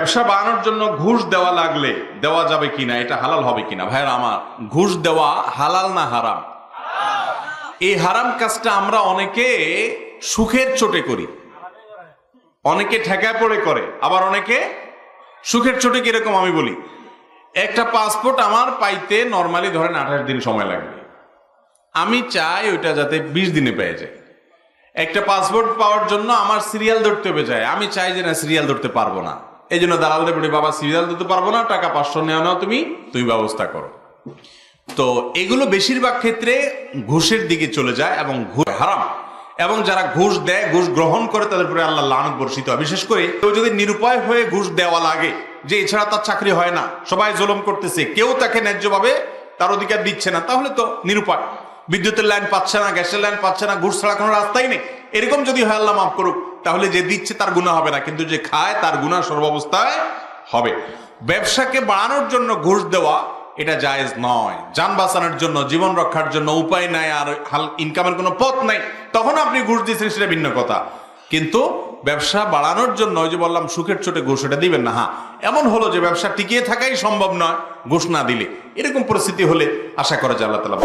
ব্যবসা বাড়ানোর জন্য ঘুষ দেওয়া লাগলে দেওয়া যাবে কিনা, এটা হালাল হবে কিনা? ভাইরা আমার, ঘুষ দেওয়া হালাল না হারাম? এই হারাম কাজটা আমরা অনেকে সুখের চোটে করি, অনেকে ঠেকায় পড়ে করে, আবার অনেকে সুখের চোটে। কিরকম আমি বলি, একটা পাসপোর্ট আমার পাইতে নর্মালি ধরেন 28 দিন সময় লাগবে, আমি চাই ওইটা যাতে 20 দিনে পেয়ে যায়। একটা পাসপোর্ট পাওয়ার জন্য আমার সিরিয়াল ধরতে হবে যায়, আমি চাই যে না সিরিয়াল ধরতে পারবো না, এই জন্য দালালদের বলি বাবা সিরিয়াল ধরতে পারবো না, টাকা 500 নাও তুমি ব্যবস্থা করো। তো এগুলো বেশিরভাগ ক্ষেত্রে ঘুষের দিকে চলে যায় এবং ঘুষ হারাম। এবং যারা ঘুষ দেয়, ঘুষ গ্রহণ করে, তাদের উপরে আল্লাহ লানত বর্ষিত হয়। বিশেষ করে কেউ যদি নিরুপায় হয়ে ঘুষ দেওয়া লাগে, যে এছাড়া তার চাকরি হয় না, সবাই জুলুম করতেছে, কেউ তাকে ন্যায্যভাবে তার অধিকার দিচ্ছে না, তাহলে তো নিরুপায়, বিদ্যুতের লাইন পাচ্ছে না, গ্যাসের লাইন পাচ্ছে না, ঘুষ ছাড়া কোনো রাস্তাই নেই, এরকম যদি হয় আল্লাহ মাফ করুক, তাহলে যে দিচ্ছে তার গুনাহ হবে না, কিন্তু যে খায় তার গুনাহ সর্বাবস্থায় হবে। ব্যবসাকে বাড়ানোর জন্য ঘুষ দেওয়া এটা জায়েজ নয়। যান বাঁচানোর জন্য, জীবন রক্ষার জন্য উপায় নাই, আর ইনকামের কোনো পথ নাই, তখন আপনি ঘুষ দিচ্ছেন, সেটা ভিন্ন কথা। কিন্তু ব্যবসা বাড়ানোর জন্য, ওই যে বললাম সুখের চোটে ঘুষ, এটা দিবেন না। হ্যাঁ, এমন হলো যে ব্যবসা টিকিয়ে থাকাই সম্ভব নয় ঘুষ না দিলে, এরকম পরিস্থিতি হলে আশা করা যায় আল্লাহ তাআলা